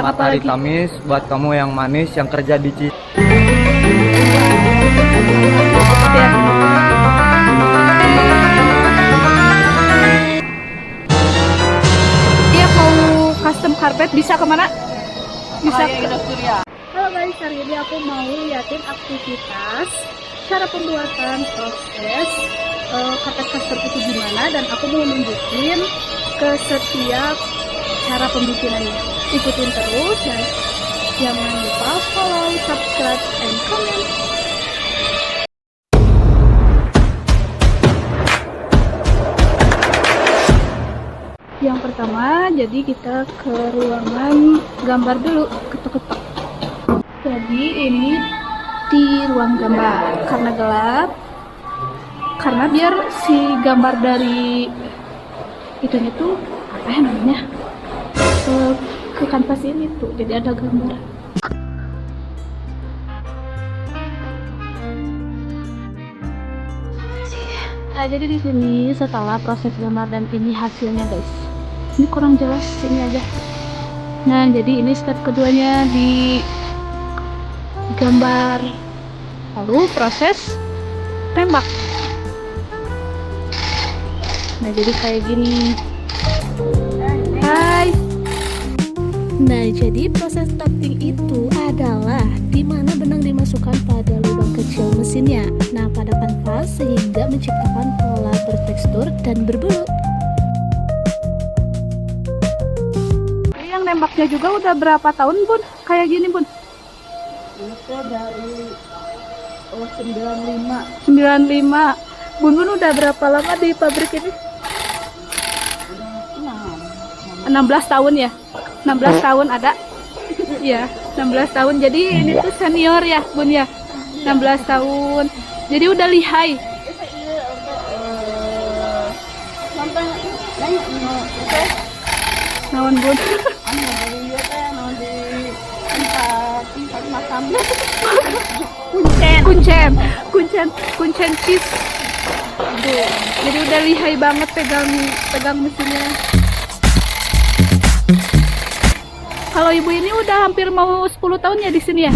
Selamat apa Hari lagi? Kamis buat kamu yang manis yang kerja di Ya. Dia mau custom carpet bisa kemana? Bisa ke Halo guys, hari ini aku mau liatin aktivitas cara pembuatan proses karpet custom itu gimana, dan aku mau nunjukin ke setiap cara pembikinannya. Ikutin terus dan jangan lupa follow, subscribe, and comment. Yang pertama, jadi kita ke ruangan gambar dulu, ketok-ketok. Jadi ini di ruang gambar, karena gelap, karena biar si gambar dari itunya tuh apa ya namanya, ke kanvas ini tuh, jadi ada gambar. Nah, jadi di sini setelah proses gambar dan ini hasilnya guys. Ini kurang jelas, sini aja. Nah, jadi ini step keduanya di gambar. Lalu proses tembak. Nah, jadi kayak gini. Hai. Nah, jadi proses tapping itu adalah dimana benang dimasukkan pada lubang kecil mesinnya. Nah, pada kanvas sehingga menciptakan pola bertekstur dan berbulu. Yang nembaknya juga udah berapa tahun, Bun? Kayak gini, Bun? Itu dari 95. 95. Bun udah berapa lama di pabrik ini? Udah 16 tahun ya? 16 tahun ada? Iya, 16 tahun. Jadi ini tuh senior ya, Bun ya? 16 tahun. Jadi udah lihai. sampai nanya itu Naon, Bun? dari dia teh di tempat makan Kuncen cheese. Tuh, jadi udah lihai banget pegang mesinnya. Kalau ibu ini udah hampir mau 10 tahun ya di sini ya?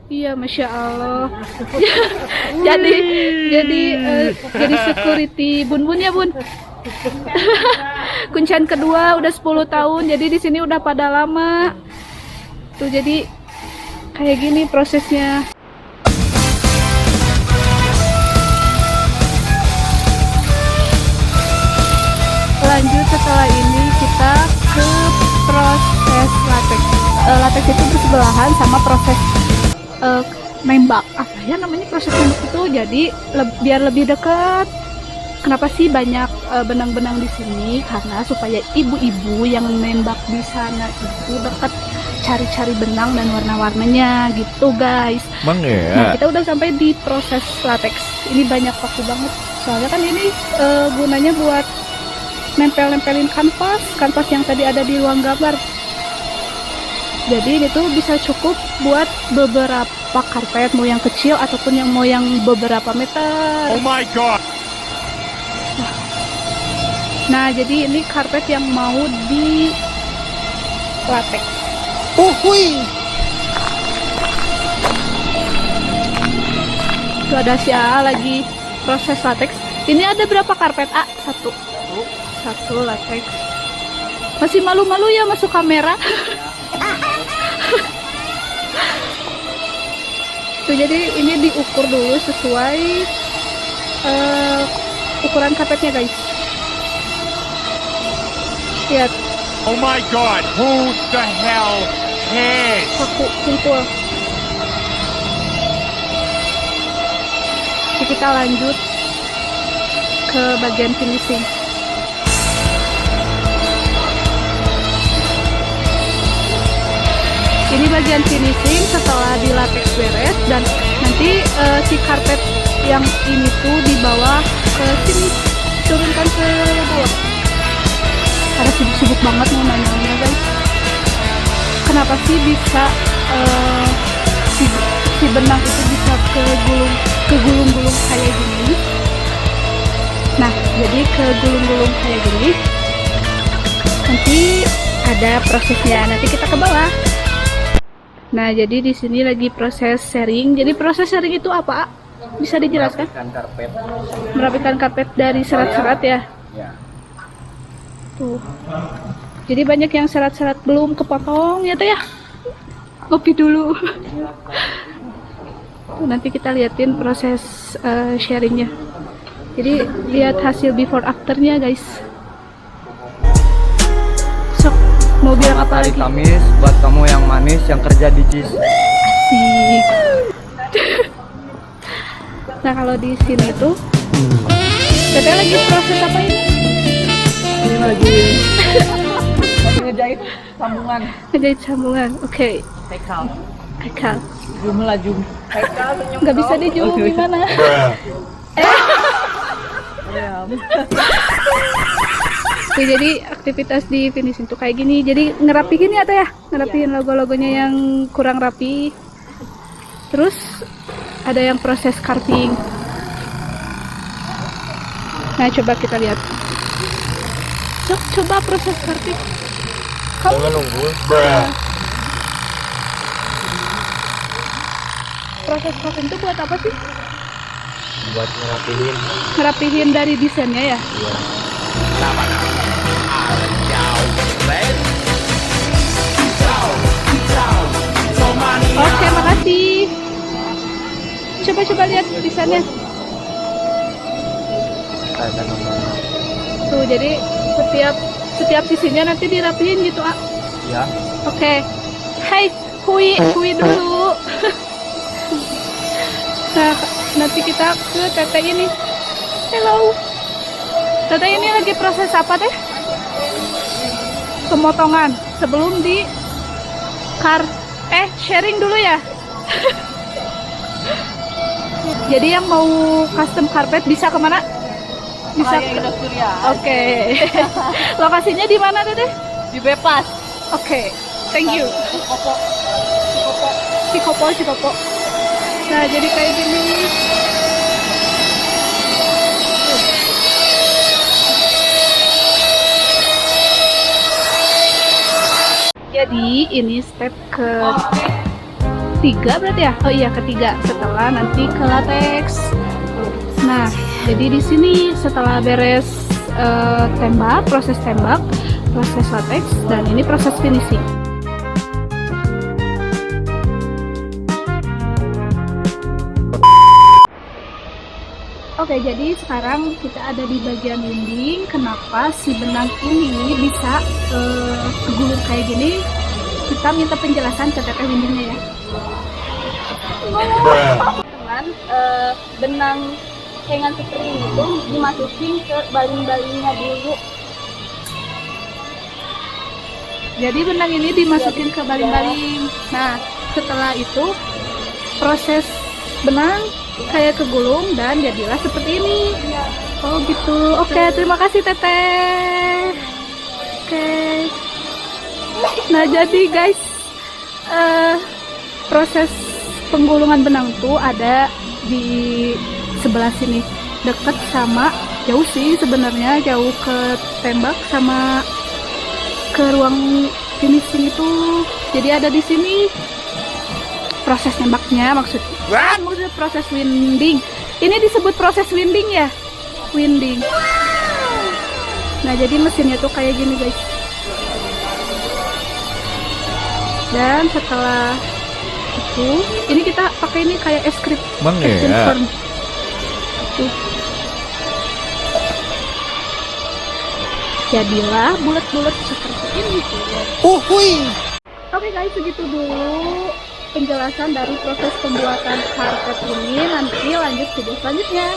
Iya, Masya Allah. jadi security bun ya, Bun. Kuncen kedua udah 10 tahun. Jadi di sini udah pada lama. Tuh, jadi kayak gini prosesnya. Lanjut setelah ini kita ke proses latex. Latex itu bersebelahan sama proses nembak. Apa ya namanya proses nembak itu? Jadi biar lebih dekat. Kenapa sih banyak benang-benang di sini? Karena supaya ibu-ibu yang nembak di sana itu dekat cari-cari benang dan warna-warnanya gitu, guys. Bang ya. Nah, kita udah sampai di proses latex. Ini banyak waktu banget. Soalnya kan ini gunanya buat nempel-nempelin kanvas yang tadi ada di ruang gambar. Jadi ini tuh bisa cukup buat beberapa karpet, mau yang kecil ataupun yang mau yang beberapa meter. Oh my god. Nah, jadi ini karpet yang mau di latex. Tuh ada si A lagi proses latex. Ini ada berapa karpet, A? Satu latex. Masih malu-malu ya masuk kamera. Tuh, jadi ini diukur dulu sesuai ukuran karpetnya, guys. Lihat, Oh my god. Who the hell cares? saku kumpul. Jadi kita lanjut ke bagian finishing. Ini bagian finishing setelah di latex beres, dan nanti si karpet yang ini tuh dibawa ke sini, turunkan ke bawah. Ada sibuk-sibuk banget mau nanya-nanya, guys. Kenapa sih bisa si benang itu bisa kegulung-gulung kayak gini? Nah, jadi kegulung-gulung kayak gini nanti ada prosesnya. Nanti kita ke bawah. Nah, jadi di sini lagi proses sharing. Jadi proses sharing itu apa? Bisa dijelaskan? Merapikan karpet. Merapikan karpet dari serat-serat ya. Ya. Tuh. Jadi banyak yang serat-serat belum kepotong ya teh ya. Kopi dulu. Tuh, nanti kita liatin proses sharingnya. Jadi lihat hasil before afternya guys. Sok mau bilang apa Hari lagi? Kamis buat kamu yang manis yang kerja di JIS. Asik. Nah kalau di sini tuh, Teteh lagi proses apa ini? Ini lagi ngejahit sambungan. Ngejahit sambungan. Oke. Tekal. Akal. Zoom lah zoom. Tekal senyum. Nggak bisa di zoom gimana? Tuh, jadi aktivitas di finishing tuh kayak gini. Jadi ngerapihin ya teh ya, ngerapihin logo-logonya yang kurang rapi. Terus ada yang proses carving. Nah coba kita lihat. Coba proses carving. Jangan nunggu. Proses carving itu buat apa sih? Buat ngerapihin. Ngerapihin dari desainnya ya. Oke, makasih. Coba lihat desainnya. Tuh, jadi setiap sisinya nanti dirapihin gitu, ah. Ya. Oke. Hai, kui dulu. Nah, nanti kita ke Teteh ini. Hello. Teteh ini lagi proses apa teh? Pemotongan sebelum di sharing dulu ya. Jadi yang mau custom carpet bisa kemana? Bisa ke Oke. Lokasinya di mana Teteh? Di Bebas. Oke. Thank you. Cikopo. Nah, jadi kayak gini. Jadi ini step ketiga berarti ya? Oh iya ketiga, setelah nanti ke latex. Nah, jadi di sini setelah beres proses tembak, proses latex, dan ini proses finishing. Oke, jadi sekarang kita ada di bagian winding. Kenapa si benang ini bisa kegulung kayak gini? Kita minta penjelasan ke Teteh windingnya ya. Teman, benang hengan seperti ini tuh dimasukin ke baling-balingnya dulu. Jadi benang ini dimasukin ke baling-baling. Nah, setelah itu proses benang kayak kegulung dan jadilah seperti ini. Oh gitu. Oke, terima kasih Teteh. Oke. Nah, jadi guys, proses penggulungan benang tuh ada di sebelah sini, deket sama, jauh sih sebenarnya, jauh ke tembak sama ke ruang finishing itu. Jadi ada di sini proses nembaknya, maksudnya proses winding. Ini disebut proses winding ya, winding. Nah, jadi mesinnya tuh kayak gini guys. Dan setelah itu, ini kita pakai ini kayak es krim. Bang ya. Tuh. Jadilah bulat-bulat seperti ini. Oke guys, segitu dulu penjelasan dari proses pembuatan karpet ini. Nanti lanjut video selanjutnya.